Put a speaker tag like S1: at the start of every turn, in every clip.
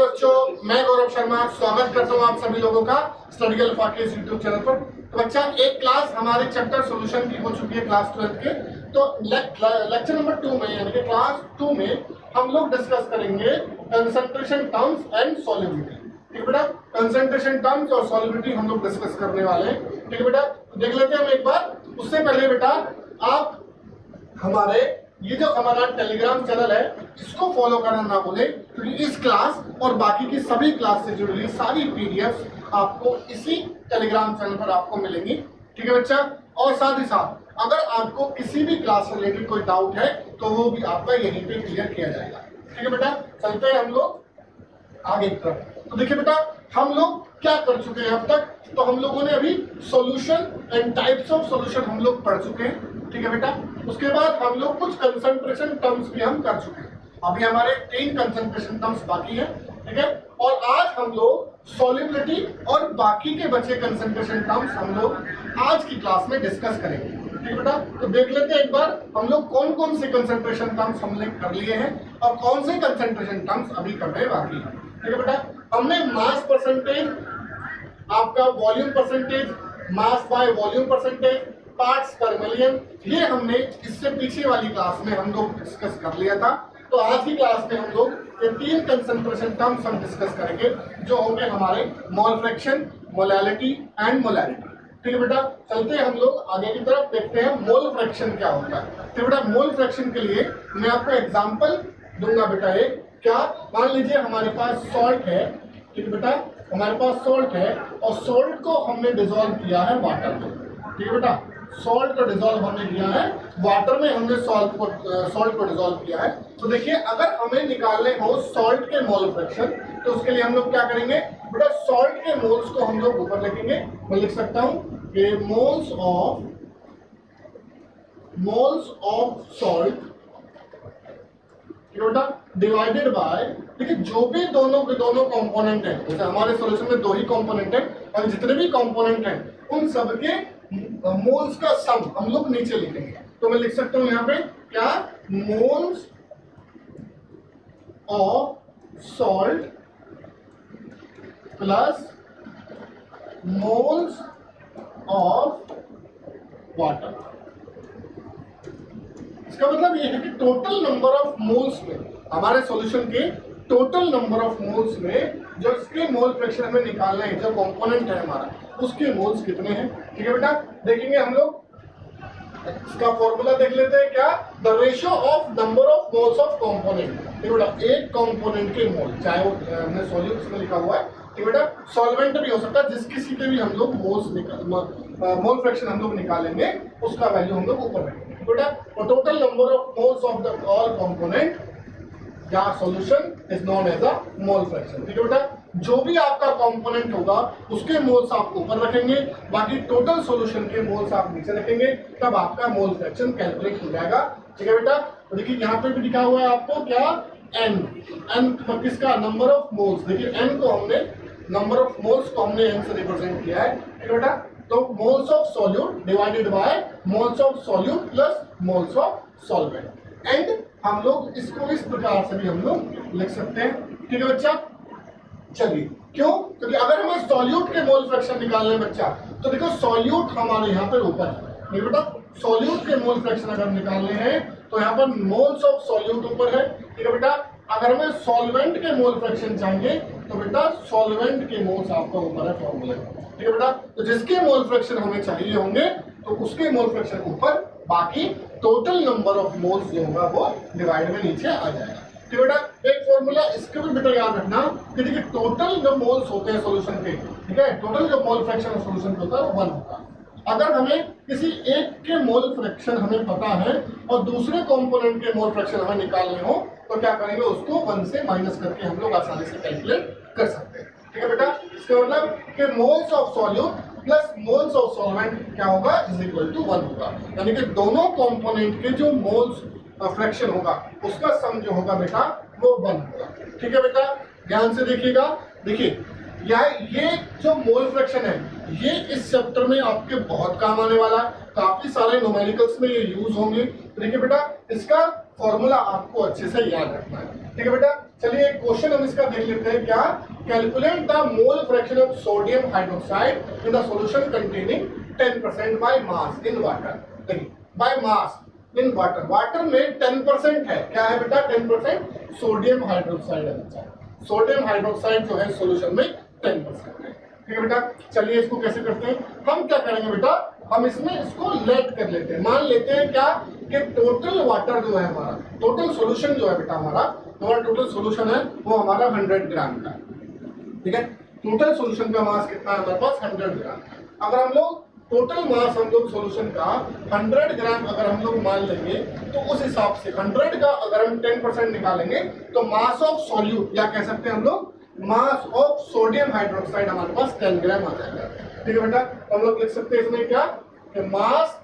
S1: बच्चों, मैं गौरव शर्मा स्वागत करता हूं आप सभी लोगों का स्टडी अल्फा के यूट्यूब चैनल पर। तो बच्चा, एक क्लास हमारे चैप्टर सॉल्यूशन की हो चुकी है क्लास 12 के। तो लेक्चर नंबर 2 में यानी कि क्लास 2 में हम लोग डिस्कस करेंगे कंसंट्रेशन टर्म्स एंड सॉल्युबिलिटी। ठीक है बेटा, कंसंट्रेशन टर्म्स और सॉल्युबिलिटी हम लोग डिस्कस करने वाले हैं। ठीक है बेटा, देख लेते हैं हम एक बार। उससे पहले बेटा आप हमारे ये जो हमारा टेलीग्राम चैनल है इसको फॉलो करना ना भूलें, क्योंकि इस क्लास और बाकी की सभी क्लास से जुड़ी हुई सारी पीडीएफ आपको इसी टेलीग्राम चैनल पर आपको मिलेंगी। ठीक है बच्चा, और साथ ही साथ अगर आपको किसी भी क्लास से रिलेटेड कोई डाउट है तो वो भी आपका यहीं पे क्लियर किया जाएगा। ठीक है बेटा, चलते हैं हम लोग आगे की तरफ। तो देखिए बेटा, हम लोग क्या कर चुके हैं अब तक। तो हम लोगों ने अभी solution and types of solution हम लोग पढ़ चुके हैं। ठीक है बेटा, उसके बाद हम लोग कुछ कंसंट्रेशन टर्म्स भी हम कर चुके हैं। अभी हमारे 3 कंसंट्रेशन टर्म्स बाकी हैं। ठीक है, और आज हम लोग सॉल्युबिलिटी और बाकी के बचे कंसंट्रेशन टर्म्स हम लोग आज की क्लास में डिस्कस करेंगे। ठीक है बेटा, तो देख लेते हैं एक बार हम लोग कौन कौन से कंसंट्रेशन टर्म्स हमने कर लिए हैं और कौन से कंसंट्रेशन टर्म्स अभी करने बाकी हैं। ठीक है बेटा, हमने मास परसेंटेज, आपका volume percentage, mass by volume percentage, parts पर मिलियन, ये हमने इससे पीछे वाली क्लास में हम लोग डिस्कस कर लिया था। तो आज की क्लास में हम लोग ये 3 कंसंट्रेशन टर्म्स हम डिस्कस करेंगे जो होंगे हमारे mole fraction, molality and molarity. ठीक है बेटा, चलते हैं हम लोग आगे की तरफ, देखते हैं मोल फ्रैक्शन क्या होता है। तो बेटा, मोल फ्रैक्शन के लिए मैं आपको एग्जांपल दूंगा बेटा। एक क्या, मान लीजिए हमारे पास सॉल्ट है। ठीक है बेटा, हमारे पास सॉल्ट है और सॉल्ट को हमने डिसॉल्व किया है वाटर में। ठीक है बेटा, सॉल्ट को डिसॉल्व हमने किया है वाटर में, हमने सॉल्ट को डिसॉल्व किया है। तो देखिए, अगर हमें निकालने हो सॉल्ट के मोल फ्रैक्शन तो उसके लिए हम लोग क्या करेंगे बेटा, सॉल्ट के मोल्स को हम लोग ऊपर लिखेंगे। मैं लिख सकता हूं कि moles of salt divided by, देखिए जो भी दोनों के दोनों कंपोनेंट हैं, जैसे हमारे सॉल्यूशन में 2 ही कंपोनेंट हैं और जितने भी कंपोनेंट हैं उन सबके मोल्स का सम हम लोग नीचे लिखेंगे। तो मैं लिख सकता हूं यहां पे क्या, moles of salt plus moles of water. इसका मतलब ये है कि टोटल नंबर ऑफ मोल्स में, हमारे सॉल्यूशन के टोटल नंबर ऑफ मोल्स में जो इसके मोल फ्रैक्शन हमें निकालना है, जो कंपोनेंट है हमारा, उसके मोल्स कितने हैं। ठीक है बेटा, देखेंगे हम लोग इसका फॉर्मूला देख लेते हैं। क्या, the ratio of number of moles of component. ठीक है बेटा, एक कंपोनेंट के मोल, चाहे वो हमने सॉल्यूशन में लिखा हुआ है, ठीक है बेटा, सॉल्वेंट भी हो सकता है, जिस किसी के भी हम लोग मोल फ्रैक्शन हम लोग निकालेंगे उसका वैल्यू हम लोग ऊपर रखेंगे। बेटा, total number of moles of the all component या solution is known as a mole fraction. ठीक है बेटा, जो भी आपका कंपोनेंट होगा उसके मोल्स आप ऊपर रखेंगे, बाकी टोटल सॉल्यूशन के मोल्स आप नीचे रखेंगे, तब आपका मोल फ्रैक्शन कैलकुलेट हो जाएगा। ठीक है बेटा, तो देखिए यहाँ पे भी लिखा हुआ है आपको क्या, एन किसका, नंबर ऑफ मोल्स। देखिए एन को हमने, नंबर ऑफ मोल्स को हमने एन से रिप्रेजेंट किया है। ठीक है बेटा, तो moles of solute divided bye moles of solute plus moles of solvent. And हम लोग इसको इस प्रकार से भी हम लोग लिख सकते हैं। ठीक है बच्चा, चलिए, क्यों, क्योंकि अगर हमें सॉल्यूट के मोल फ्रैक्शन निकालने हैं बच्चा, तो देखो सॉल्यूट हमारे यहाँ पर ऊपर है। ठीक है बेटा, सॉल्यूट के मोल फ्रैक्शन अगर निकालने हैं तो यहाँ पर मोल्स ऑफ सॉल्यूट ऊपर है। ठीक है बेटा, अगर हमें सॉल्वेंट के मोल फ्रैक्शन चाहिए तो बेटा सॉल्वेंट के मोल्स आपका ऊपर है फॉर्मूला। ठीक है बेटा, तो जिसके मोल फ्रैक्शन हमें चाहिए होंगे तो उसके मोल फ्रैक्शन ऊपर, बाकी टोटल नंबर ऑफ मोल्स जो होगा वो डिवाइड में नीचे आ जाएगा। ठीक है बेटा, एक फॉर्मूला इसके भी बेटा याद रखना कि देखिए टोटल जो मोल्स होते हैं सॉल्यूशन के, ठीक है, टोटल जो मोल फ्रैक्शन सॉल्यूशन होता है वो 1 होता है। अगर हमें किसी एक के मोल फ्रैक्शन हमें पता है और दूसरे कंपोनेंट के मोल फ्रैक्शन हमें निकालने हो तो क्या करेंगे, उसको 1 से माइनस करके हम लोग आसानी से कैलकुलेट कर सकते हैं। ठीक है बेटा, इसका मतलब कि moles of solute plus moles of solvent क्या होगा, इज इक्वल टू 1 होगा। यानी कि दोनों कंपोनेंट के जो मोल्स फ्रैक्शन होगा उसका सम जो होगा बेटा वो 1 होगा। ठीक है बेटा, ध्यान से देखिएगा। देखिए ये जो मोल फ्रैक्शन है ये इस चैप्टर में आपके बहुत काम आने वाला है, काफी सारे न्यूमेरिकल्स में ये यूज होंगे। देखिए बेटा, इसका फॉर्मूला आपको अच्छे से याद रखना है। ठीक है बेटा, चलिए एक क्वेश्चन हम इसका देख लेते हैं क्या। Calculate the mole fraction of sodium hydroxide in the solution containing 10% by mass in water. देखिए by mass in water, water में 10% है, क्या है बेटा 10% सोडियम हाइड्रोक्साइड है बच्चा। सोडियम हाइड्रोक्साइड जो है सॉल्यूशन में 10% है, ठीक है बेटा। चलिए इसको कैसे करते हैं, हम क्या करेंगे बेटा, हम इसमें इसको लेट कर लेते हैं, मान लेते हैं क्या कि टोटल वाटर जो है हमारा, टोटल सॉल्यूशन जो है बेटा हमारा टोटल सॉल्यूशन है वो हमारा 100 ग्राम का, ठीक है। टोटल सॉल्यूशन का मास कितना है हमारे पास 100 ग्राम। अगर हम लोग टोटल मास हम लोग सॉल्यूशन का 100 ग्राम अगर हम लोग मान लेंगे तो उस हिसाब से 100 का अगर हम 10% निकालेंगे तो मास ऑफ सॉल्यूट या कह सकते हैं हम लोग मास ऑफ सोडियम हाइड्रोक्साइड हमारे पास 10 ग्राम आ जाएगा, ठीक है बेटा। तो हम लोग लिख सकते हैं इसमें क्या कि mass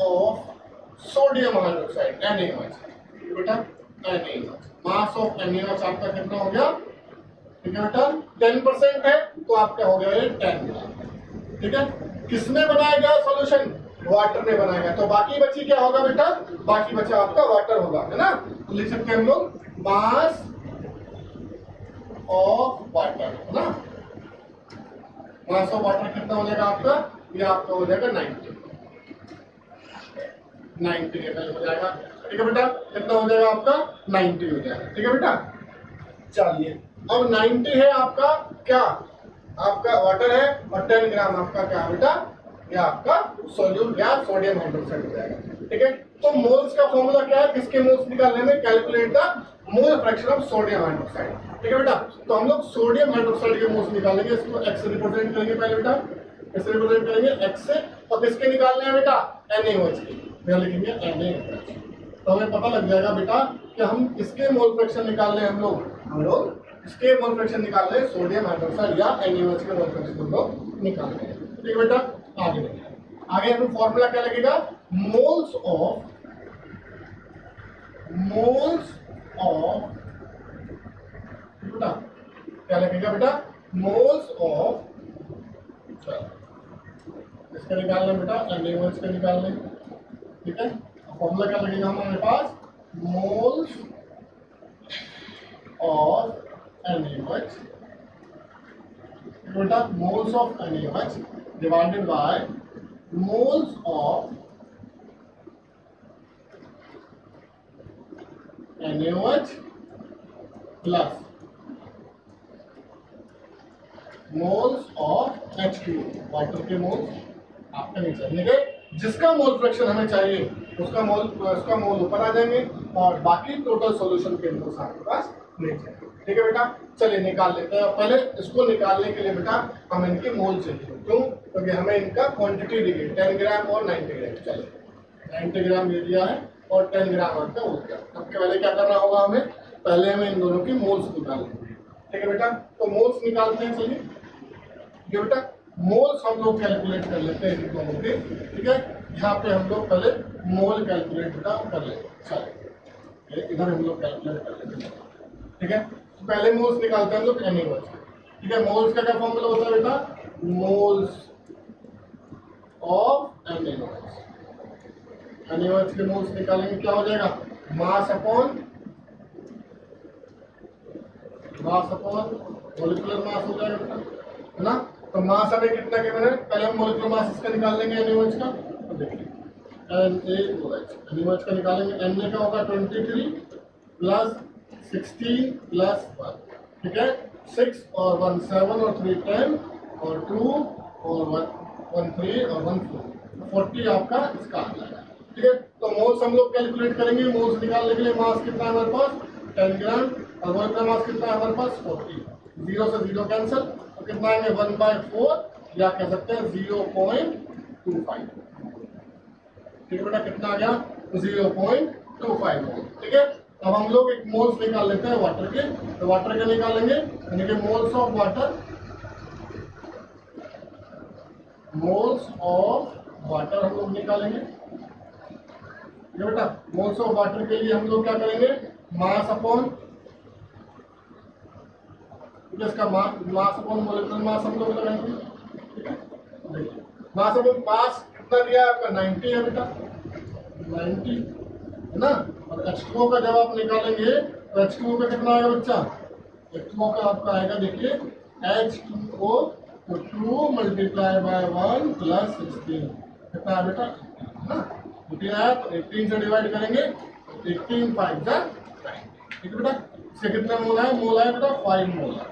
S1: of sodium hydroxide NaOH, बेटा NaOH, मास ऑफ NaOH आपका कितना हो गया, ठीक है बेटा 10% है तो आपका हो गया ये 10 ग्राम, ठीक है। किसने बनाया गया सॉल्यूशन, वाटर में बनाया गया, तो बाकी बची क्या होगा बेटा, बाकी बचा आपका वाटर होगा, है ना। तो लिख सकते हैं हम लोग मास ऑफ वाटर, है ना। मास ऑफ वाटर कितना हो जाएगा आपका, ये आपका हो जाएगा 90 ml हो जाएगा, ठीक है बेटा। कितना हो जाएगा आपका 90 हो जाएगा, ठीक है बेटा। चलिए अब 90 है आपका क्या, आपका वाटर है और 10 ग्राम आपका क्या है बेटा, ये आपका सोल्यूट या सोडियम हाइड्रोक्साइड हो जाएगा, ठीक है। तो मोल्स का फॉर्मूला क्या है, किसके मोल्स निकालने में, calculate the mole fraction of sodium hydroxide, ठीक है बेटा। तो हम लोग सोडियम हाइड्रोक्साइड के मोल्स निकालेंगे, इसको x से रिप्रेजेंट करेंगे पहले बेटा, कैसे रिप्रेजेंट करेंगे x से, और किसके निकालने हैं बेटा NaOH के, यहाँ लिखेंगे NaOH। तो हमें पता लग जाएगा बेटा कि हम किसके मोल फ्रैक्शन निकाल रहे हैं, हम लोग इसके मोल फ्रैक्शन निकाल रहे हैं सोडियम हाइड्रोक्साइड या NaOH के मोल फ्रैक्शन हम लोग निकाल रहे हैं, ठीक है बेटा। आगे हमें फॉर्मूला क्या लगेगा, मोल्स ऑफ बेटा क्या लगेगा बेटा, मोल्स ऑफ, इसका निकालना बेटा NaOH का निकालना, ठीक है। फॉर्मूला क्या लगेगा हमारे पास, मोल्स ऑफ NaOH बेटा, moles of NaOH divided by moles of NaOH plus moles of H2O, water के मोल्स आपका नहीं चाहिए, जिसका मोल फ्रैक्शन हमें चाहिए उसका मोल ऊपर आ जाएंगे और बाकी टोटल सॉल्यूशन के मोल्स आपके पास नहीं चाहिए, ठीक है बेटा। चलिए निकाल लेते हैं, पहले इसको निकालने के लिए बेटा हमें इनके मोल चाहिए, क्यों, क्योंकि हमें इनका क्वांटिटी दी है 10 ग्राम और 90 ग्राम। चलिए 90 ग्राम ये दिया है और 10 ग्राम आपका हो गया। अब पहले क्या करना होगा हमें, पहले हमें इन दोनों की मोल्स निकालने, ठीक है बेटा। तो मोल्स निकालते हैं, चलिए ये बेटा मोल्स हम लोग कैलकुलेट कर लेते हैं इन दोनों के, ठीक है। यहाँ पे हम लोग पहले मोल कैलकुलेट बेटा कर लेते हैं, चलिए इधर हम लोग कैलकुलेट कर लेते हैं, ठीक है। तो पहले मोल्स निकालते हैं हम लोग NaOH, ठीक है। मोल्स का क्या फॉर्मूला होता है बेटा, मोल्स ऑफ NaOH के मोल्स निकालेंगे, क्या हो जाएगा मास अपॉन मोलिकुलर मास हो जाएगा बेटा, है ना। तो मास हमें कितना के बने, पहले हम मोलिकुलर मास इसका निकाल लेंगे NaOH का, तो देखिए NaOH का निकालेंगे, Na का होगा 23 प्लस 16 प्लस 1, ठीक है। 6 और 1 7 और 3 10 और 2 और 1 3 और 1 4, 40 आपका इसका आ जाएगा, ठीक है। तो मोल्स हम लोग कैलकुलेट करेंगे, मोल्स निकालने के लिए मास कितना है हमारे पास 10 ग्राम और मोलिकुलर मास कितना है हमारे पास 40, 0 से 0 कैंसिल, तो कितना आएंगे 1/4 या कह सकते हैं 0.25, ठीक है बेटा। कितना आ गया 0.25 मोल, ठीक है। अब हम लोग एक मोल्स निकाल लेते हैं वाटर के, तो वाटर के निकालेंगे, यानी कि मोल्स ऑफ वाटर हम लोग निकालेंगे, ठीक है बेटा। मोल्स ऑफ वाटर के लिए हम लोग क्या करेंगे, मास अपॉन इसका मास अपॉन मोलिकुलर मास हम लोग लगाएंगे, ठीक है। देखिए मास अपॉन मास कितना दिया है आपका 90 है बेटा, 90 है ना। और H2O का जब आप निकालेंगे तो H2O का कितना आएगा बच्चा, H2O का आपका आएगा देखिए H2O तो 2 मल्टीप्लाई बाय 1 प्लस 16 कितना है बेटा, है ना 18 आया। तो 18 से डिवाइड करेंगे 18 5 जा 9, ठीक है बेटा। इससे कितना मोल है, मोल है बेटा 5 मोल है,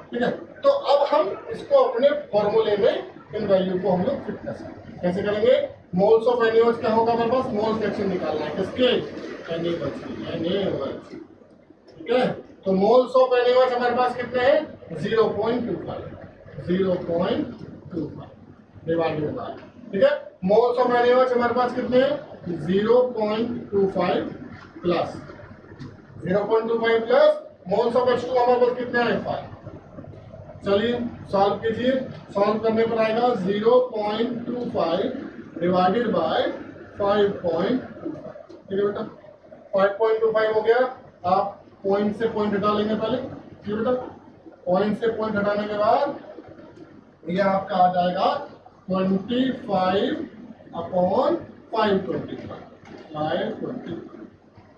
S1: ठीक है। तो अब हम इसको अपने फॉर्मूले में इन वैल्यू को हम लोग फिट कर सकते हैं। कैसे करेंगे, मोल्स ऑफ NaOH क्या होगा हमारे पास, मोल फ्रैक्शन निकालना है किसके, NaOH, ठीक है। तो मोल्स ऑफ NaOH हमारे पास कितने हैं, 0.25 डिवाइडेड बाय, ठीक है। मोल्स ऑफ NaOH हमारे पास कितने हैं, 0.25 plus 0.25 plus moles of H2 हमारे पास कितने हैं 5। चलिए सॉल्व कीजिए, सॉल्व करने पर आएगा 0.25 डिवाइडेड बाय 5.25, ठीक है बेटा। 5.25 हो गया, आप पॉइंट से पॉइंट हटा लेंगे पहले, ठीक है बेटा। पॉइंट से पॉइंट हटाने के बाद ये आपका आ जाएगा 25 अपॉन 525,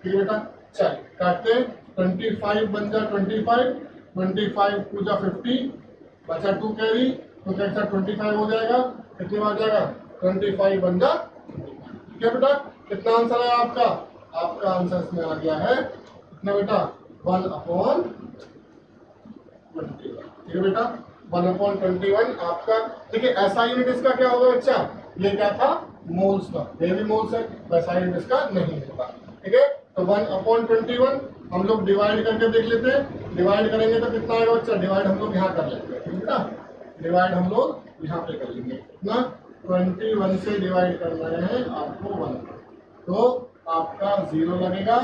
S1: ठीक है बेटा। चलिए काटते हैं, 25 बन जा 25, 25 टू जा 50, बचा 2 कैरी, तो कैसा 25 हो जाएगा, कितने में आ जाएगा 25 बन जा, ठीक है बेटा। कितना आंसर है आपका, आपका आंसर इसमें आ गया है कितना बेटा 1/21, ठीक है बेटा 1/21 आपका। देखिए ऐसा यूनिट इसका क्या होगा बच्चा, ये क्या था मोल्स का, ये भी मोल्स है, वैसा यूनिट इसका नहीं होगा, ठीक है। तो 1/21 हम लोग डिवाइड करके देख लेते हैं, डिवाइड करेंगे तो कितना आएगा बच्चा, डिवाइड हम लोग यहाँ कर लेते हैं, ठीक है ना। डिवाइड हम लोग यहाँ पे कर लेंगे, कितना 21 से डिवाइड करना है आपको 1, तो आपका 0 लगेगा,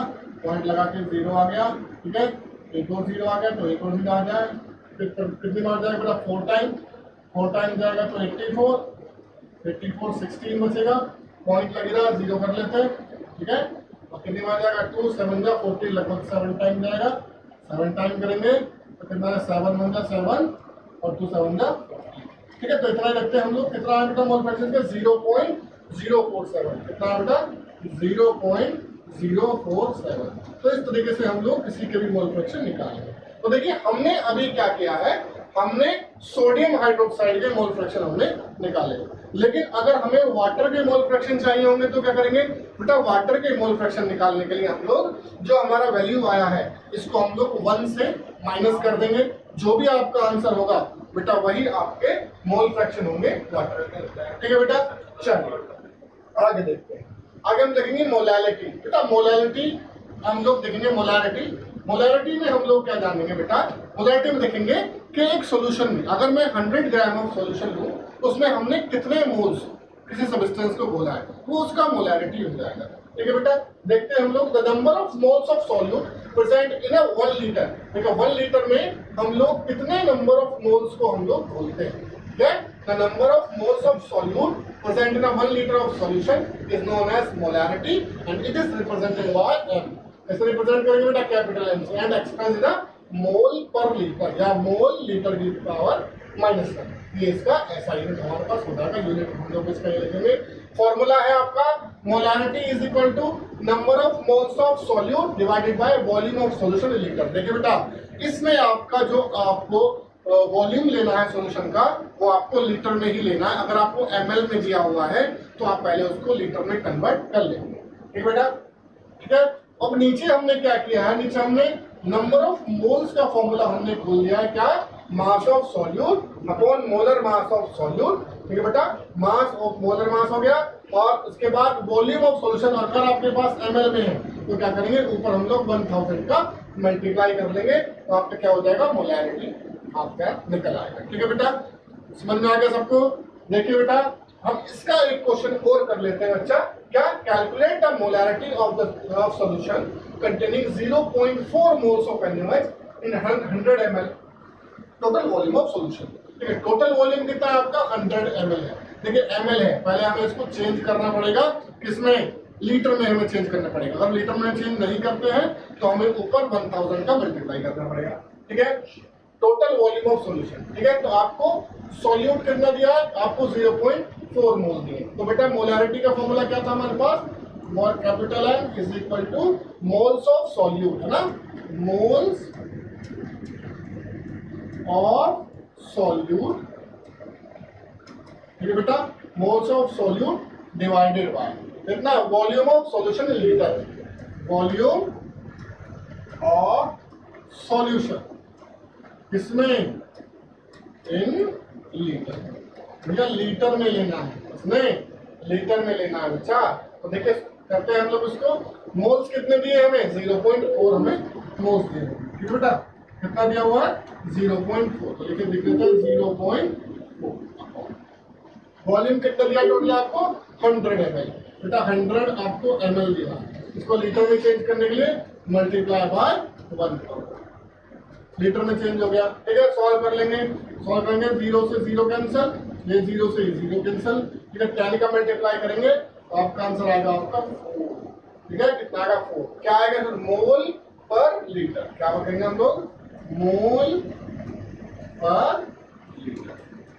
S1: पॉइंट लगा के 0 आ गया, ठीक है। एक और 0 आ गया तो एक और 0 आ जाए, फिर कितनी बार जाएगा बेटा 4 टाइम जाएगा तो 84 16 बचेगा, पॉइंट लगेगा 0 कर लेते हैं, ठीक है। और कितनी बार जाएगा 2 7 जा 40, लगभग 7 टाइम जाएगा, 7 टाइम करेंगे तो कितना है 7 1 जा 7 और 2 7 जा 40, ठीक है। तो इतना रखते हैं हम लोग, कितना है बेटा मोल फ्रैक्शन का 0.047, कितना है बेटा 0.047। तो इस तरीके से हम लोग किसी के भी मोल फ्रैक्शन निकालेंगे। तो देखिए हमने अभी क्या किया है, हमने सोडियम हाइड्रोक्साइड के मोल फ्रैक्शन हमने निकाले, लेकिन अगर हमें वाटर के मोल फ्रैक्शन चाहिए होंगे तो क्या करेंगे बेटा, वाटर के मोल फ्रैक्शन निकालने के लिए हम लोग जो हमारा वैल्यू आया है इसको हम लोग 1 से माइनस कर देंगे, जो भी आपका आंसर होगा बेटा वही आपके मोल फ्रैक्शन होंगे वाटर के, ठीक है बेटा। चलिए आगे देखते हैं, आगे हम देखेंगे मोलैलिटी, बेटा मोलैलिटी हम लोग देखेंगे, मोलैलिटी में हम लोग क्या जानेंगे बेटा, मोलैलिटी में देखेंगे कि एक सॉल्यूशन में अगर मैं 100 ग्राम ऑफ सॉल्यूशन लूं तो उसमें हमने कितने मोल्स किसी सब्सटेंस को घोला है, वो उसका मोलैलिटी हो जाएगा, ठीक है बेटा। देखते हैं हम लोग, the number of moles of solute present in a 1 litre, देखो 1 लीटर में हम लोग कितने नंबर ऑफ मोल्स को हम लोग घोलते हैं, ठीक है। The number of moles of solute present in a 1 litre of solution is known as molality and it is represented by m। ऐसे रिप्रेजेंट करेंगे बेटा कैपिटल M से and express in mole per litre या mole litre की power -1, ये इसका ऐसा unit हमारे पास हो जाएगा, यूनिट हम लोग इसका ये लिखेंगे। फॉर्मूला है आपका molality is equal to number of moles of solute divided by volume of solution in litre. देखिए बेटा इसमें आपका जो आपको वॉल्यूम लेना है सॉल्यूशन का वो आपको लीटर में ही लेना है, अगर आपको ml में दिया हुआ है तो आप पहले उसको लीटर में कन्वर्ट कर लेंगे, ठीक बेटा, ठीक है। अब नीचे हमने क्या किया है, नीचे हमने नंबर ऑफ मोल्स का फॉर्मूला हमने खोल दिया है, क्या mass of solute upon molar mass of solute, ठीक है बेटा। मास ऑफ मोलर मास हो गया और उसके बाद वॉल्यूम ऑफ सॉल्यूशन अगर आपके पास ml में है तो क्या करेंगे ऊपर हम लोग 1000 का मल्टीप्लाई कर लेंगे तो आपका क्या हो जाएगा मोलैलिटी आपका निकल आएगा, ठीक है बेटा। समझ में आ गया सबको। देखिए बेटा हम इसका एक क्वेश्चन और कर लेते हैं बच्चा, क्या calculate the molality of the of solution containing 0.4 moles of NaOH in 100 ml total volume of solution, ठीक है। टोटल वॉल्यूम कितना है आपका 100 ml है, देखिए ml है, पहले हमें इसको चेंज करना पड़ेगा किसमें, लीटर में हमें चेंज करना पड़ेगा, अगर लीटर में चेंज नहीं करते हैं तो हमें ऊपर 1000 का मल्टीप्लाई करना पड़ेगा, ठीक है। टोटल वॉल्यूम ऑफ सॉल्यूशन, ठीक है। तो आपको सॉल्यूट कितना दिया है, आपको 0.4 मोल दिए, तो बेटा मोलैलिटी का फॉर्मूला क्या था हमारे पास mole capital M is equal to moles of solute, है ना, मोल्स ऑफ सॉल्यूट, ठीक है बेटा, moles of solute divided by कितना, volume of solution in litre, volume of solution किसमें, इन लीटर, भैया लीटर में लेना है, इसमें लीटर में लेना है बच्चा। तो देखिए करते हैं हम लोग उसको, मोल्स कितने दिए हमें, 0.4 हमें मोल्स दिए, ठीक है बेटा, कितना दिया हुआ है 0.4, तो लिखे लिख लेते हैं 0.4। वॉल्यूम कितना दिया टोटल आपको 100 ml, बेटा 100 आपको ml दिया, इसको लीटर में चेंज करने के लिए मल्टीप्लाई बाय 1, लीटर में चेंज हो गया, ठीक है। सॉल्व कर लेंगे, सॉल्व करेंगे, 0 से 0 कैंसिल, ये 0 से 0 कैंसिल, ठीक है, 10 का मल्टीप्लाई करेंगे तो आपका आंसर आएगा आपका 4, ठीक है, कितना आएगा 4, क्या आएगा सर, मोल पर लीटर, क्या करेंगे हम लोग, मोल पर लीटर,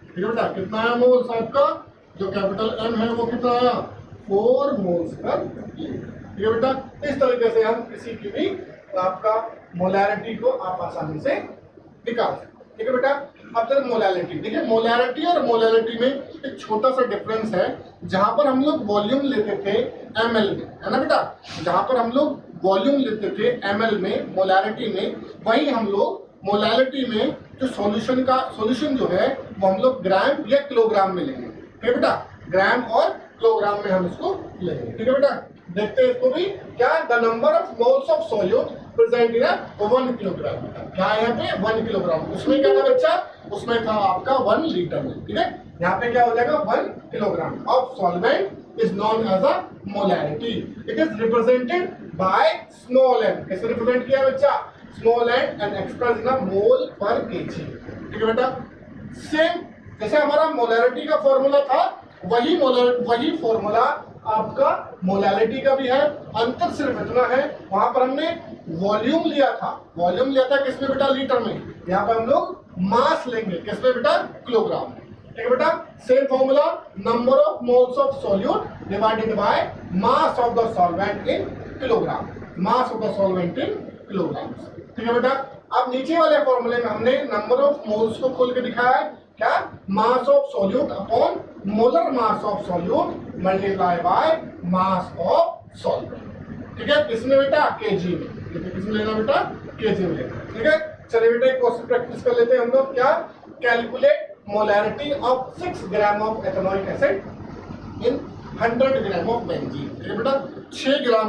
S1: ठीक है बेटा, कितना है मोल्स आपका, जो कैपिटल एम है वो कितना आया 4 मोल्स पर लीटर, ठीक है बेटा। इस तरीके से हम किसी की भी आपका मोलैरिटी को आप आसानी से निकाल सकते, ठीक है बेटा। अब तक मोलैरिटी, देखिए मोलैरिटी और मोलैरिटी में एक छोटा सा डिफरेंस है, जहां पर हम लोग वॉल्यूम लेते थे ml में, है ना बेटा, जहां पर हम लोग वॉल्यूम लेते थे ml में, मोलैरिटी में, वही हम लोग मोलैरिटी में जो सॉल्यूशन जो है वो हम लोग ग्राम या किलोग्राम में लेंगे, ठीक है बेटा, ग्राम और किलोग्राम में हम इसको लेंगे, ठीक है बेटा। देखते हैं इसको भी, क्या, the number of moles of solute present in 1 kilogram, क्या है यहाँ पे 1 किलोग्राम, उसमें क्या था बच्चा, उसमें था आपका 1 लीटर में, ठीक है, यहाँ पे क्या हो जाएगा 1 kilogram of solvent is known as a molarity, it is represented by small n, कैसे रिप्रेजेंट किया बच्चा, small n and express in mole per KG, ठीक है बेटा। सेम जैसे हमारा मोलैरिटी का फॉर्मूला था, वही फॉर्मूला आपका मोलैलिटी का भी है, अंतर सिर्फ इतना है, वहां पर हमने वॉल्यूम लिया था किसमें बेटा, लीटर में, यहाँ पर हम लोग मास लेंगे किसमें बेटा, किलोग्राम, ठीक है बेटा। Same formula, number of moles of solute divided by mass of the solvent in kilogram, mass of the solvent in kilogram, ठीक है बेटा। अब नीचे वाले फॉर्मूले में हमने नंबर ऑफ मोल्स को खोल के दिखाया है, क्या, mass of solute upon molar mass of solute multiply by mass of solvent, ठीक है, किसमें बेटा, केजी में, किसमें लेना बेटा, केजी में लेना, ठीक है। चलिए बेटा एक क्वेश्चन प्रैक्टिस कर लेते हैं हम लोग, क्या, calculate molarity of 6 gram of ethanoic acid in 100 gram of benzene, ठीक है बेटा, 6 ग्राम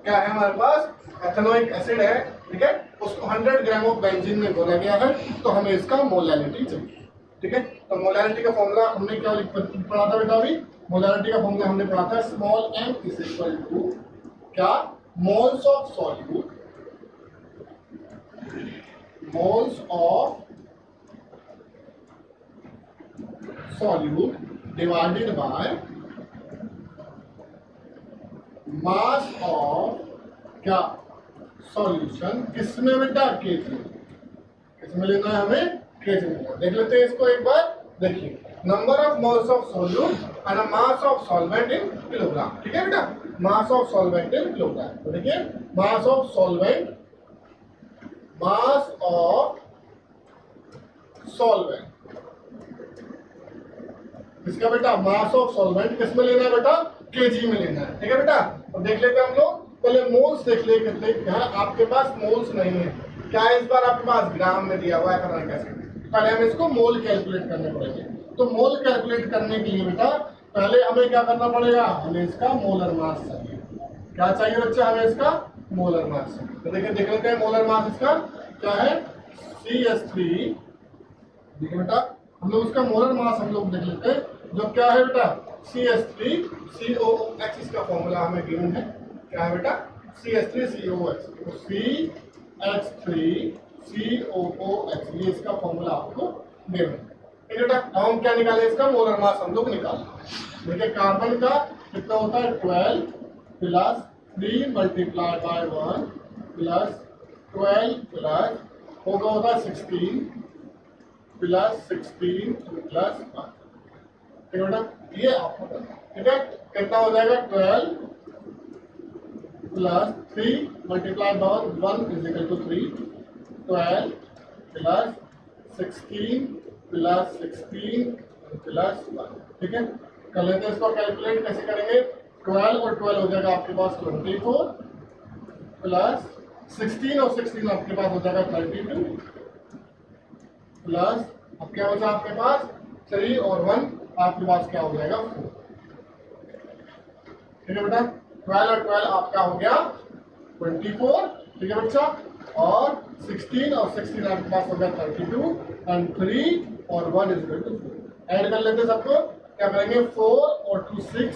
S1: क्या है हमारे पास एथेनॉइक एसिड है, ठीक है, उसको 100 ग्राम ऑफ बेंजीन में घोला गया है, तो हमें इसका मोलैरिटी चाहिए, ठीक है। तो मोलैरिटी का फॉर्मूला हमने क्या पढ़ा था बेटा, अभी मोलैरिटी का फॉर्मूला हमने पढ़ा था, small m is equal to क्या, moles of solute, moles of solute divided by mass of क्या, सॉल्यूशन, किसमें बेटा, केजी, किसमें लेना है हमें, केजी में। देख लेते हैं इसको एक बार, देखिए, number of moles of solute and mass of solvent in kilogram, ठीक है बेटा, mass of solvent in kilogram, तो देखिए mass of solvent, mass of solvent, इसका बेटा मास ऑफ सॉल्वेंट किसमें लेना है बेटा, केजी में लेना है, ठीक है बेटा। तो देख लेते हैं हम लोग, पहले मोल्स देख ले कितने हैं, आपके पास मोल्स नहीं है, क्या है इस बार आपके पास ग्राम में दिया हुआ है एथेनॉइक एसिड, पहले हमें इसको मोल कैलकुलेट करने पड़ेंगे। तो मोल कैलकुलेट करने के लिए बेटा पहले हमें क्या करना पड़ेगा, हमें इसका मोलर मास चाहिए, क्या चाहिए बच्चा, हमें इसका मोलर मास चाहिए। तो देखिए देख लेते हैं मोलर मास इसका क्या है, CH3, देखिए बेटा हम लोग उसका मोलर मास हम लोग देख लेते हैं, जो क्या है बेटा CH3COOH, इसका फॉर्मूला हमें गिवन है, क्या है बेटा CH3COOH, तो CH3COOH, ये इसका फॉर्मूला आपको गिवन है, ठीक है बेटा। हम क्या निकाले, इसका मोलर मास हम लोग निकालना है। देखिए कार्बन का कितना होता है 12 plus 3 multiply by 1 plus 12 plus होगा होता है 16 प्लस 16 प्लस 1, ठीक है बेटा, ये आपको करना है, ठीक है। कितना हो जाएगा 12 plus 3 multiply by 1 is equal to 3, 12 plus 16 plus 16 plus 1। ठीक है, कर लेते हैं इसको कैलकुलेट। कैसे करेंगे? 12 और 12 हो जाएगा आपके पास 24 प्लस 16 और 16 आपके पास हो जाएगा 32 प्लस अब क्या बचा आपके पास 3 और 1 आपके पास क्या हो जाएगा 4। ठीक है बेटा, 12 और 12 आपका हो गया 24। ठीक है बच्चा, और 16 और 16 आपके पास हो गया 32 एंड 3 और 1 इज इक्वल टू 4। ऐड कर लेते हैं सबको। क्या करेंगे? 4 और 2 6,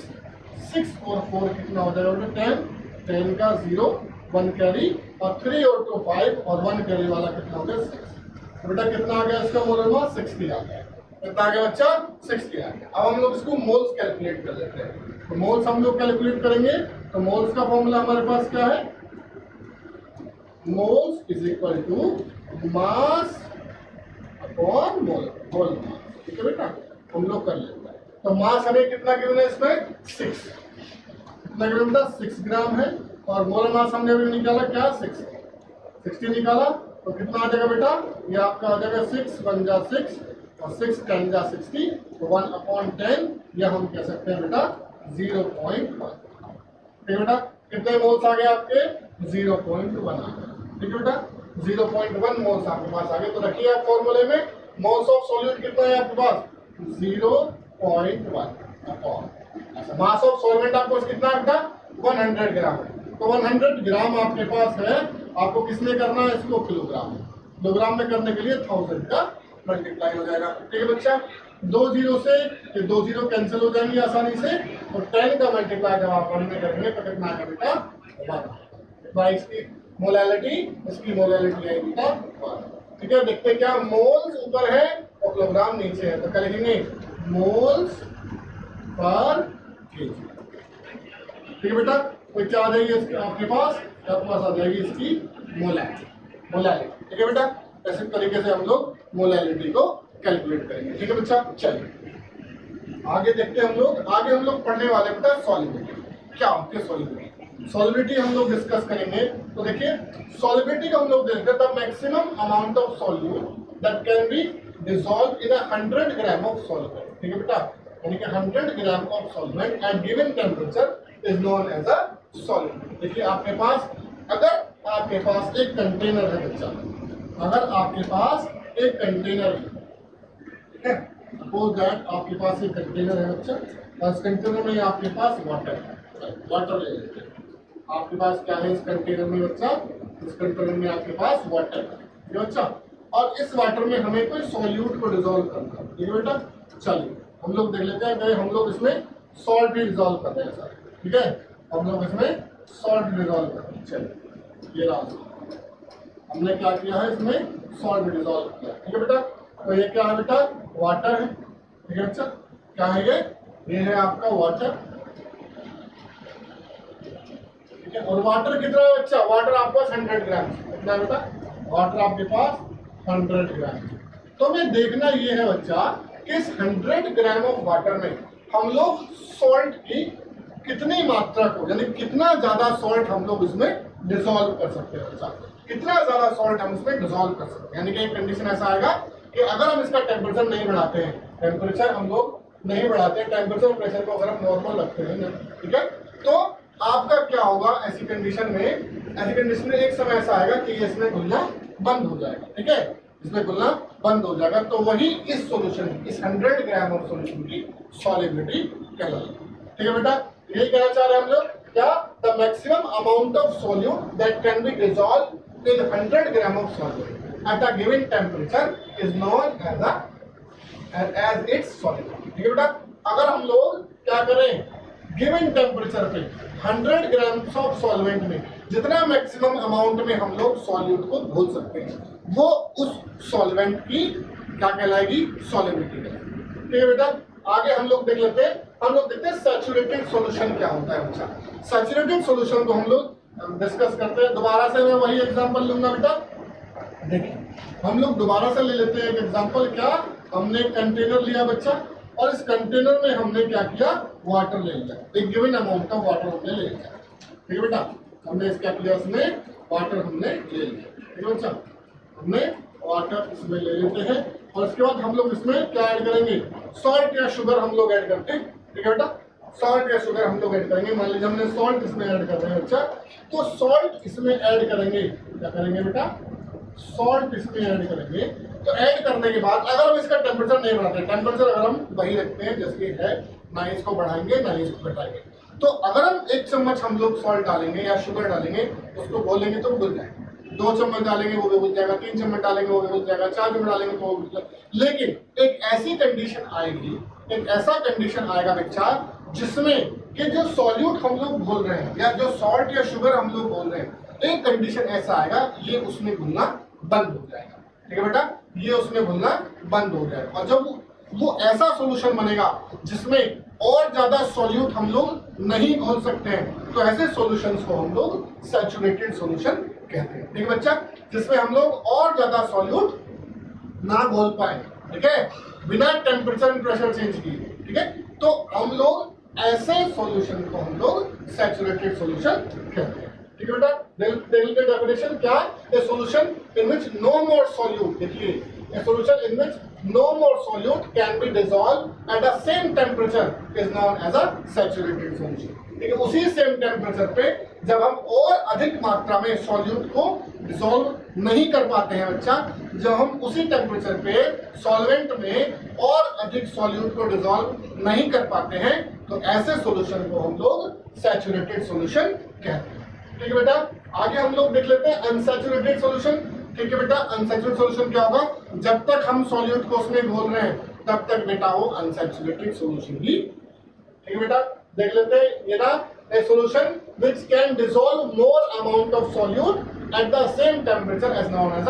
S1: 6 और 4 कितना हो जाएगा? 10, 10 का 0 1 कैरी, और 3 और 2 5 और 1 कैरी वाला कितना हो गया 6। तो बेटा कितना आ गया इसका मोलर मास? 60 आ गया। कितना आ गया बच्चा? 60 आ गया। अब हम लोग इसको मोल्स कैलकुलेट कर लेते हैं। तो मोल्स हम लोग कैलकुलेट करेंगे। तो मोल्स का फॉर्मूला हमारे पास क्या है? Moles is equal to mass upon mole mass. ठीक है बेटा, हम लोग कर लेते हैं। तो मास हमें कितना गिवन है इसमें? 6। कितना गिवन बेटा? 6 ग्राम है। और मोलर मास हमने अभी निकाला क्या? 60 निकाला। तो कितना आ जाएगा बेटा? ये आपका आ जाएगा 6 1 जा 6 और 6 10 जा 60, तो 1/10 ये हम कह सकते हैं बेटा 0.1। ठीक है बेटा, कितने मोल्स आ गए आपके? 0.1 आ गए। ठीक है बेटा, 0.1 मोल्स आपके पास आ गए। तो रखिए आप फॉर्मूले में मोल्स ऑफ सॉल्यूट कितना है आपके पास? 0.1 अपॉन मास ऑफ सॉल्वेंट आपको कितना है बेटा? 100 ग्राम। तो 100 ग्राम आपके पास है, आपको किसमें करना है इसको? किलोग्राम में करने के लिए 1000 का मल्टीप्लाई हो जाएगा। ठीक है बच्चा, 2 0 से ये 2 0 कैंसिल हो जाएंगे आसानी से, और 10 का मल्टीप्लाई जब आप 1 में करेंगे तो कितना आएगा बेटा? 1। इसकी मोलैलिटी, इसकी मोलैलिटी आएगी बेटा 1। ठीक है, देखते हैं क्या मोल्स ऊपर है और किलोग्राम नीचे है। तो क्या लिखेंगे? Moles per KG. ठीक है बेटा, तो क्या आ जाएगी इसके आपके पास? आपके पास आ जाएगी इसकी मोलैलिटी। ठीक है बेटा, ऐसे तरीके से हम लोग मोलैलिटी को कैलकुलेट करेंगे। ठीक है बच्चा, चलिए आगे देखते हैं हम लोग। आगे हम लोग पढ़ने वाले बेटा सॉल्युबिलिटी। क्या होती है सॉल्युबिलिटी? सॉल्युबिलिटी हम लोग डिस्कस करेंगे। तो देखिए सॉल्युबिलिटी को हम लोग देखते हैं, the maximum amount of solute that can be dissolve in 100 gram of solvent. ठीक है बेटा, यानी कि 100 gram of solvent at given temperature is known as a solute. देखिए आपके पास, अगर आपके पास एक कंटेनर है बच्चा, अगर आपके पास एक कंटेनर है, सपोज दैट आपके पास एक कंटेनर है बच्चा, और इस कंटेनर में आपके पास वाटर है। वाटर ले लेते हैं। आपके पास क्या है इस कंटेनर में बच्चा? इस कंटेनर में आपके पास वाटर है बच्चा, और इस वाटर में हमें कोई सॉल्यूट को डिसॉल्व करना है। ठीक है बेटा, चलिए हम लोग देख लेते हैं कि हम लोग इसमें सॉल्ट भी डिसॉल्व कर रहे हैं सर। ठीक है, हम लोग इसमें सॉल्ट डिसॉल्व कर रहे हैं। चलिए ये रहा, हमने क्या किया है इसमें? सॉल्ट डिसॉल्व किया। ठीक है बेटा, तो ये क्या है बेटा? वाटर है। ठीक है बच्चा, क्या है ये है आपका वाटर। ठीक है, और वाटर कितना है बच्चा? वाटर आपके पास 100 ग्राम। कितना है बेटा? वाटर आपके पास 100 ग्राम। तो हमें देखना ये है बच्चा कि इस 100 ग्राम ऑफ वाटर में हम लोग सॉल्ट की कितनी मात्रा को, यानी कितना ज्यादा सॉल्ट हम लोग इसमें डिसॉल्व कर सकते हैं बच्चा, कितना ज्यादा सॉल्ट हम इसमें डिसॉल्व कर सकते हैं। यानी कि एक कंडीशन ऐसा आएगा कि अगर हम इसका टेम्परेचर नहीं बढ़ाते हैं, टेम्परेचर हम लोग नहीं बढ़ाते हैं, टेम्परेचर और प्रेशर को अगर हम नॉर्मल रखते हैं, ठीक है, तो आपका क्या होगा ऐसी कंडीशन में? ऐसी कंडीशन में एक समय ऐसा आएगा कि ये इसमें घुलना बंद हो जाएगा। ठीक है, इसमें घुलना बंद हो जाएगा। तो वही इस सॉल्यूशन, इस 100 ग्राम ऑफ सॉल्यूशन की सॉल्युबिलिटी कहलाएगी। ठीक है बेटा, यही कहना चाह रहे हैं हम लोग क्या? The maximum amount of solute that can be dissolve in 100 gram of solute at a given temperature is known as its solute. ठीक है बेटा, अगर हम लोग क्या करें? गिवन टेम्परेचर पे 100 ग्राम ऑफ सॉल्वेंट में जितना मैक्सिमम अमाउंट में हम लोग सॉल्यूट को घोल सकते हैं, वो उस सॉल्वेंट की क्या कहलाएगी? सॉल्युबिलिटी कहलाएगी। ठीक है बेटा, आगे हम लोग देख लेते हैं। हम लोग देखते हैं सैचुरेटेड सॉल्यूशन क्या होता है बच्चा। सैचुरेटेड सॉल्यूशन को हम लोग डिस्कस करते हैं। दोबारा से मैं वही एग्जांपल लूंगा बेटा। देखिए हम लोग दोबारा से ले लेते हैं एक एग्जांपल। क्या? हमने कंटेनर लिया बच्चा, और इस कंटेनर में हमने क्या किया? वाटर ले लिया, एक गिवन अमाउंट का वाटर हमने ले लिया। ठीक है बेटा, हमने इसका किया, इसमें वाटर हमने ले लिया, ठीक है बच्चा, हमने वाटर इसमें ले लेते हैं और उसके बाद हम लोग इसमें क्या ऐड करेंगे, सॉल्ट या शुगर हम लोग ऐड करते हैं, ठीक है बेटा, सॉल्ट या शुगर हम लोग ऐड करेंगे। मान लीजिए हमने सॉल्ट इसमें ऐड कर रहे हैं बच्चा, तो सॉल्ट इसमें ऐड करेंगे, क्या करेंगे बेटा, सॉल्ट इसमें ऐड करेंगे। तो ऐड करने के बाद अगर हम इसका टेम्परेचर नहीं बढ़ाते, टेम्परेचर अगर हम वही रखते हैं जैसे है, ना इसको बढ़ाएंगे ना इसको घटाएंगे, तो अगर हम 1 चम्मच हम लोग सॉल्ट डालेंगे या शुगर डालेंगे, उसको घोलेंगे तो घुल जाएगा, 2 चम्मच डालेंगे वो भी घुल जाएगा, 3 चम्मच डालेंगे वो भी घुल जाएगा, 4 चम्मच डालेंगे तो वो घुल जाएगा। लेकिन एक ऐसी कंडीशन आएगी, एक ऐसा कंडीशन आएगा बच्चा जिसमें कि जो सॉल्यूट हम लोग घोल रहे हैं या जो सॉल्ट या शुगर हम लोग घोल रहे हैं, एक कंडीशन ऐसा आएगा ये उसमें घुलना बंद हो जाएगा, ठीक है बेटा, ये उसमें घुलना बंद हो जाएगा। और जब वो ऐसा सॉल्यूशन बनेगा जिसमें और ज्यादा सॉल्यूट हम लोग नहीं घोल सकते हैं, तो ऐसे सॉल्यूशंस को हम लोग सैचुरेटेड सॉल्यूशन कहते हैं, ठीक है बच्चा, जिसमें हम लोग और ज्यादा सॉल्यूट ना घोल पाए, ठीक है, बिना टेम्परेचर एंड प्रेशर चेंज किए, ठीक है, तो हम लोग ऐसे सॉल्यूशन को हम लोग सैचुरेटेड सॉल्यूशन कहते हैं, ठीक है बेटा। देखिए डेफिनेशन क्या है, a solution in which no more solute, देखिए a solution in which no more solute can be dissolved at the same temperature is known as a saturated solution, ठीक है, उसी सेम टेम्परेचर पे जब हम और अधिक मात्रा में सॉल्यूट को डिसॉल्व नहीं कर पाते हैं बच्चा, जब हम उसी टेम्परेचर पे सॉल्वेंट में और अधिक सॉल्यूट को डिसॉल्व नहीं कर पाते हैं, तो ऐसे सॉल्यूशन को हम लोग सैचुरेटेड सॉल्यूशन कहते हैं, ठीक है बेटा। आगे हम लोग देख लेते हैं अनसैचुरेटेड सॉल्यूशन, ठीक है बेटा। अनसैचुरेटेड सॉल्यूशन क्या होगा, जब तक हम सॉल्यूट को उसमें घोल रहे हैं तब तक बेटा वो अनसैचुरेटेड सॉल्यूशन ही, ठीक है बेटा। देख लेते हैं ये ना, a solution which can dissolve more amount of solute at the same temperature as known as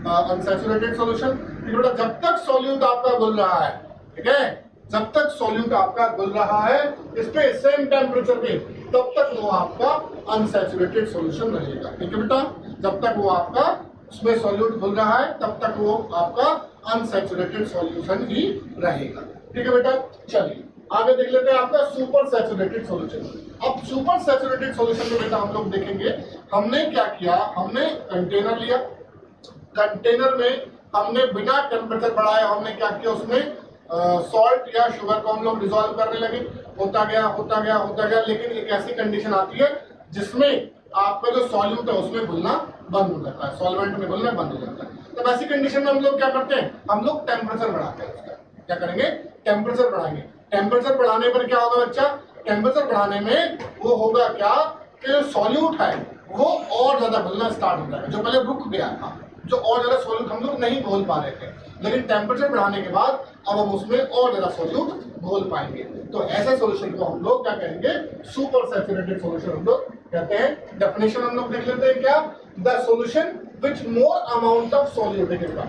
S1: unsaturated solution, ठीक है बेटा। जब तक सॉल्यूट आपका घुल रहा है, ठीक है, जब तक सॉल्यूट आपका घुल रहा है इस पे सेम टेम्परेचर पे, तब तक वो आपका अनसैचुरेटेड सॉल्यूशन रहेगा, ठीक है बेटा। जब तक वो आपका उसमें सॉल्यूट घुल रहा है तब तक वो आपका अनसैचुरेटेड सॉल्यूशन ही रहेगा, ठीक है बेटा। चलिए आगे देख लेते हैं आपका सुपर सैचुरेटेड सॉल्यूशन। अब सुपर सैचुरेटेड सॉल्यूशन में बेटा हम लोग देखेंगे हमने क्या किया, हमने कंटेनर लिया, कंटेनर में हमने बिना टेम्परेचर बढ़ाए हमने क्या किया, उसमें सॉल्ट या शुगर को हम लोग डिसॉल्व करने लगे, होता गया होता गया होता गया, लेकिन एक ऐसी कंडीशन आती है जिसमें आपका जो सॉल्यूट है उसमें घुलना बंद हो जाता है, सॉल्वेंट में घुलना बंद हो जाता है। तो ऐसी कंडीशन में हम लोग क्या करते हैं, हम लोग टेम्परेचर बढ़ाते हैं उसका, क्या करेंगे, टेम्परेचर बढ़ाएंगे। टेम्परेचर बढ़ाने पर क्या होगा बच्चा, टेम्परेचर बढ़ाने में वो होगा क्या कि जो सॉल्यूट है वो और ज्यादा घुलना स्टार्ट हो जाएगा, जो पहले रुक गया था, जो और ज्यादा सॉल्यूट हम लोग नहीं घोल पा रहे थे, लेकिन टेम्परेचर बढ़ाने के बाद अब हम उसमें और ज्यादा सॉल्यूट घोल पाएंगे। तो ऐसे सॉल्यूशन को हम लोग क्या कहेंगे, सुपर सैचुरेटेड सॉल्यूशन हम लोग कहते हैं। डेफिनेशन हम लोग देख लेते हैं क्या, the solution which more amount of solute, देखिएगा,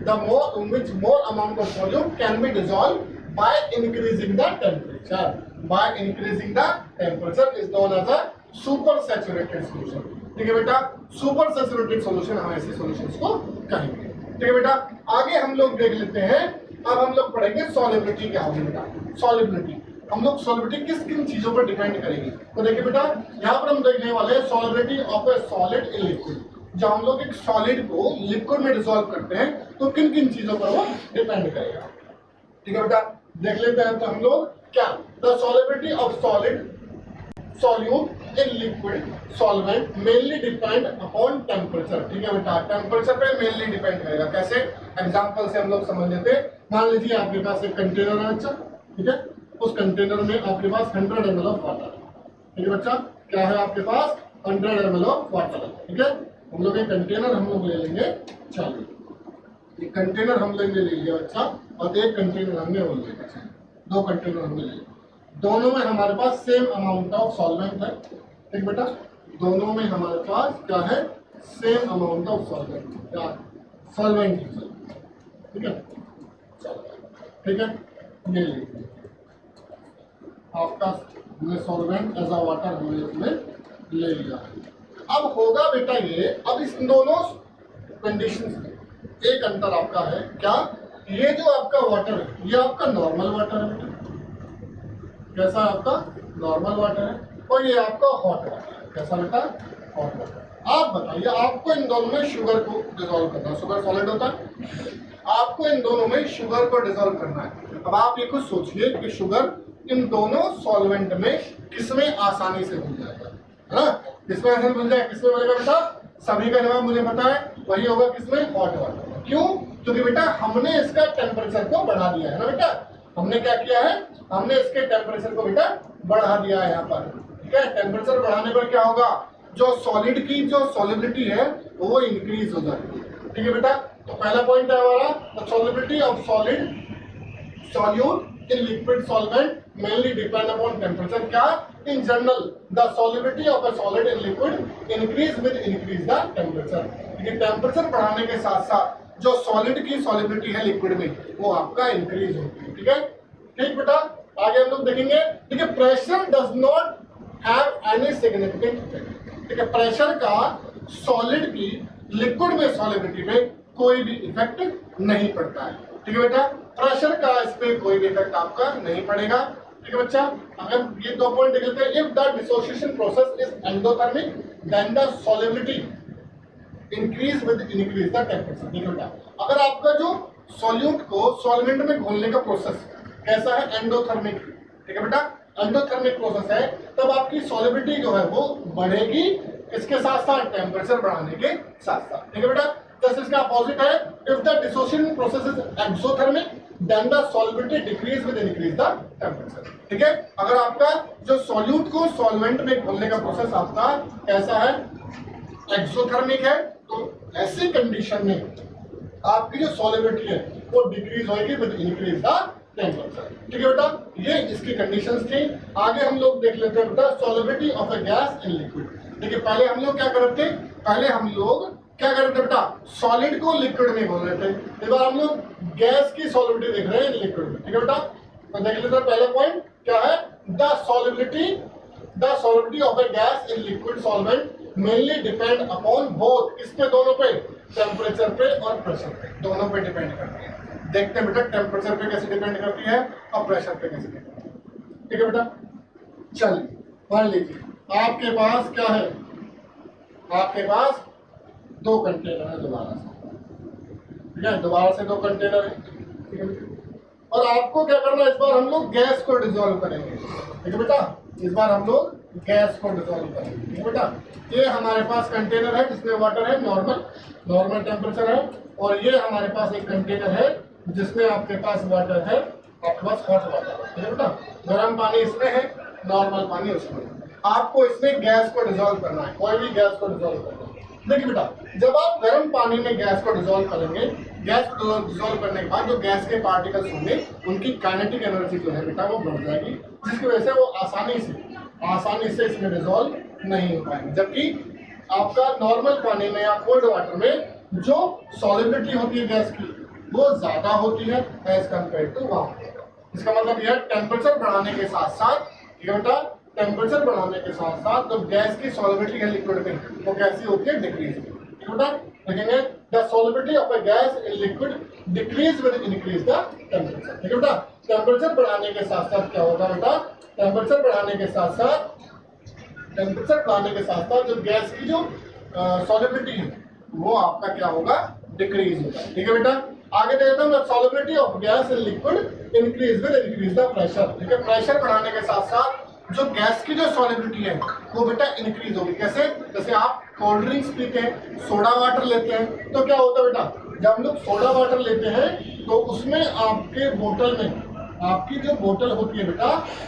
S1: the more which more amount of solute can be dissolve by increasing the temperature, by increasing the temperature is known as a super saturated solution, ठीक है बेटा। Super saturated solution हम ऐसे solutions को कहेंगे, ठीक है बेटा। आगे हम लोग देख लेते हैं, अब हम लोग पढ़ेंगे सॉल्युबिलिटी क्या होगी बेटा। सॉल्युबिलिटी हम लोग सॉल्युबिलिटी किस किन चीजों पर डिपेंड करेंगे, तो देखिए बेटा यहाँ पर हम देखने वाले हैं solubility of A solid in liquid. जब हम लोग एक सॉलिड को लिक्विड में डिसॉल्व करते हैं तो किन किन चीजों पर वो डिपेंड करेगा, ठीक है बेटा। देख लेते हैं तो हम लोग क्या, the solubility of solid solute in liquid solvent mainly depend upon temperature, ठीक है बेटा। टेम्परेचर पे मेनली डिपेंड करेगा, कैसे, एग्जांपल से हम लोग समझ लेते हैं। मान लीजिए आपके पास एक कंटेनर है बच्चा, ठीक है, उस कंटेनर में आपके पास 100 ml ऑफ वाटर, ठीक है बच्चा, क्या है आपके पास 100 ml ऑफ वाटर, ठीक है। हम लोग एक कंटेनर हम लोग ले लेंगे, चलिए एक कंटेनर हम लोग ले लिया बच्चा, और एक कंटेनर हमने वो ले लिया, 2 कंटेनर हमने ले लिया, दोनों में हमारे पास सेम अमाउंट ऑफ सॉल्वेंट है, ठीक बेटा, दोनों में हमारे पास क्या है, सेम अमाउंट ऑफ सॉल्वेंट, क्या सॉल्वेंट, ठीक है, ठीक है, ये लीजिए आपका हमने सॉल्वेंट एज अ वाटर हमने इसमें ले लिया। अब होगा बेटा ये, अब इस दोनों कंडीशंस में एक अंतर आपका है, क्या, ये जो आपका वाटर है ये आपका नॉर्मल वाटर है बेटा, कैसा आपका नॉर्मल वाटर है, और ये आपका हॉट वाटर है, कैसा बेटा, हॉट वाटर। आप बताइए, आपको इन दोनों में शुगर को डिसॉल्व करना है, शुगर सॉलिड होता है, आपको इन दोनों में शुगर को डिसॉल्व करना है। अब आप ये कुछ सोचिए कि शुगर इन दोनों सॉल्वेंट में किसमें आसानी से घुल जाएगा, है ना, किसमें आसानी घुल जाएगा, किसमें बनेगा बेटा, सभी का जवाब मुझे पता है, वही होगा किसमें, हॉट वाटर। क्यों, क्योंकि बेटा हमने इसका टेम्परेचर को बढ़ा दिया है ना बेटा, हमने क्या किया है, हमने इसके टेम्परेचर को बेटा बढ़ा दिया है यहाँ पर, ठीक है। टेम्परेचर बढ़ाने पर क्या होगा, जो सॉलिड की जो सॉलिबिलिटी है वो इंक्रीज हो जाती है, ठीक है बेटा। तो पहला पॉइंट है हमारा, the solubility of solid solute in liquid solvent mainly depend upon temperature. क्या, in general the solubility of a solid in liquid increase with increase the temperature. Temperature बढ़ाने के साथ साथ जो सॉलिड की सॉलिबिलिटी है लिक्विड में वो आपका इंक्रीज होती है, ठीक है। ठीक बेटा, आगे हम लोग देखेंगे, ठीक है। Pressure does not have any significant effect, ठीक है। प्रेशर का सॉलिड की लिक्विड में सॉलिबिलिटी पे कोई भी इफेक्ट नहीं पड़ता है, ठीक है बेटा। प्रेशर का इस पे कोई भी इफेक्ट आपका नहीं पड़ेगा, ठीक है बच्चा। अगर ये दो पॉइंट देख लेते हैं, if the dissociation process is endothermic then the solubility increase with increase the temperature, ठीक है बेटा। अगर आपका जो सॉल्यूट को सॉल्वेंट में घोलने का प्रोसेस कैसा है, एंडोथर्मिक, ठीक है बेटा, एंडोथर्मिक प्रोसेस है, तब आपकी सॉलिबिलिटी जो है वो बढ़ेगी, इसके साथ साथ टेम्परेचर बढ़ाने के साथ साथ, ठीक है बेटा। जैसे इसका अपोजिट है, if the dissociation process is exothermic then the solubility decrease with increase the temperature, ठीक है। अगर आपका जो सॉल्यूट को सॉल्वेंट में घोलने का प्रोसेस आपका कैसा है, एक्सोथर्मिक है, तो ऐसी कंडीशन में आपकी जो सॉलिबिलिटी है वो डिक्रीज होगी विद इंक्रीज द टेम्परेचर, ठीक है बेटा। ये इसकी कंडीशंस थी। आगे हम लोग देख लेते हैं बेटा, solubility of a gas in liquid, ठीक है। पहले हम लोग क्या कर रहे थे, पहले हम लोग क्या कर रहे थे बेटा, सॉलिड को लिक्विड में घोल रहे थे। इस बार हम लोग गैस की सॉलिबिलिटी देख रहे हैं लिक्विड में, ठीक है बेटा। तो देख लेते हैं, पहला पॉइंट क्या है, the solubility of a gas in liquid solvent mainly depend upon both, किस पे, दोनों पे, टेम्परेचर पे और प्रेशर पे, दोनों पे डिपेंड करती है। देखते हैं बेटा टेम्परेचर पे कैसे डिपेंड करती है और प्रेशर पे कैसे डिपेंड करती है, ठीक है बेटा। चलिए मान लीजिए आपके पास क्या है, आपके पास दो कंटेनर है, दोबारा से, ठीक है, दोबारा से दो कंटेनर है, ठीक है बेटा। और आपको क्या करना है, इस बार हम लोग गैस को डिसॉल्व करेंगे, ठीक है बेटा। इस बार हम लोग गैस को डिसॉल्व करेंगे, ठीक है बेटा। ये हमारे पास कंटेनर है जिसमें वाटर है, नॉर्मल टेम्परेचर है, और ये हमारे पास एक कंटेनर है जिसमें आपके पास वाटर है, आपके पास हॉट वाटर है, ठीक है बेटा। गर्म पानी इसमें है, नॉर्मल पानी उसमें है। आपको इसमें गैस को डिसॉल्व करना है, कोई भी गैस को डिसॉल्व करना है। देखिए बेटा, जब आप गर्म पानी में गैस को डिसॉल्व करेंगे, गैस को डिसॉल्व करने के बाद जो गैस के पार्टिकल्स होंगे उनकी काइनेटिक एनर्जी जो है बेटा वो बढ़ जाएगी, जिसकी वजह से वो आसानी से इसमें डिसॉल्व नहीं हो पाएंगे। जबकि आपका नॉर्मल पानी में या कोल्ड वाटर में जो सॉलिबिलिटी होती है गैस की वो ज्यादा होती है एज कम्पेयर टू वाटर। इसका मतलब यह टेम्परेचर बढ़ाने के साथ साथ, ठीक है बेटा, टेम्परेचर बढ़ाने के साथ साथ जो गैस की सॉलिबिलिटी है लिक्विड में वो कैसी होती है, डिक्रीज, ठीक है बेटा। देखेंगे the solubility of a gas in liquid decrease with increase the temperature, ठीक है बेटा। टेम्परेचर बढ़ाने के साथ साथ क्या होगा बेटा, टेम्परेचर बढ़ाने के साथ साथ जो गैस की जो सॉलिबिलिटी है वो आपका क्या होगा, डिक्रीज होगा, ठीक है बेटा। आगे देखते हैं, solubility of gas in liquid increase with increase the pressure, ठीक है। प्रेशर बढ़ाने के साथ साथ जो गैस की जो सॉलिबिलिटी है वो बेटा इंक्रीज होगी। कैसे, जैसे आप कोल्ड ड्रिंक्स पीते हैं, सोडा वाटर लेते हैं, तो क्या होता है बेटा, जब हम लोग सोडा वाटर लेते हैं तो उसमें आपके बोतल में, आपकी जो बोतल होती है बेटा,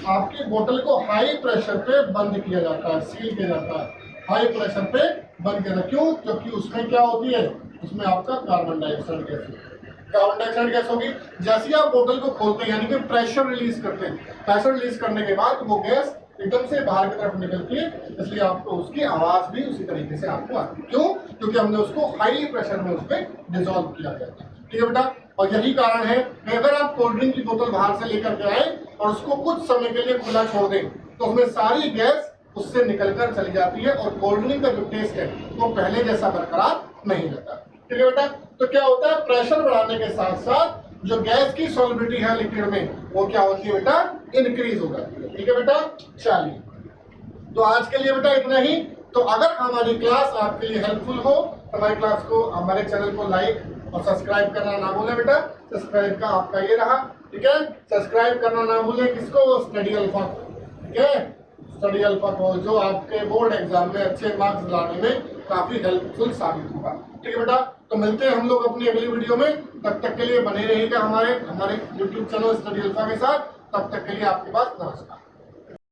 S1: आपकी बोतल को हाई प्रेशर पे बंद किया जाता है, सील किया जाता है, हाई प्रेशर पे बंद किया जाता है। क्यों, क्योंकि उसमें क्या होती है, उसमें आपका कार्बन डाइऑक्साइड गैस होगी। जैसे ही आप बोतल को खोलते हैं यानी कि प्रेशर रिलीज करते हैं, प्रेशर रिलीज करने के बाद वो गैस एकदम से बाहर की तरफ निकलती है, इसलिए आपको उसकी आवाज भी उसी तरीके से आपको आती है। क्यों, क्योंकि हमने उसको हाई प्रेशर में उसमें डिसॉल्व किया गया था, ठीक है बेटा। और यही कारण है कि अगर आप कोल्ड ड्रिंक की बोतल बाहर से लेकर के आए और उसको कुछ समय के लिए खुला छोड़ दें तो उसमें सारी गैस उससे निकलकर चली जाती है और कोल्ड ड्रिंक का जो टेस्ट है वो पहले जैसा बरकरार नहीं रहता, ठीक है बेटा। तो क्या होता है, प्रेशर बढ़ाने के साथ साथ जो गैस की सॉलिबिलिटी है लिक्विड में वो क्या होती है बेटा, इंक्रीज हो जाती है, ठीक है बेटा। चलिए, तो आज के लिए बेटा इतना ही। तो अगर हमारी क्लास आपके लिए हेल्पफुल हो तो हमारी क्लास को, हमारे चैनल को लाइक और सब्सक्राइब करना ना भूलें बेटा। सब्सक्राइब का आपका ये रहा, ठीक है। सब्सक्राइब करना ना भूलें किसको, स्टडी अल्फा को, ठीक है। स्टडी अल्फा को जो आपके बोर्ड एग्जाम में अच्छे मार्क्स लाने में काफी हेल्पफुल साबित होगा, ठीक है बेटा। तो मिलते हैं हम लोग अपनी अगली वीडियो में, तब तक के लिए बने रहिएगा हमारे YouTube चैनल स्टडी अल्फा के साथ। तब तक के लिए आपके पास नमस्कार।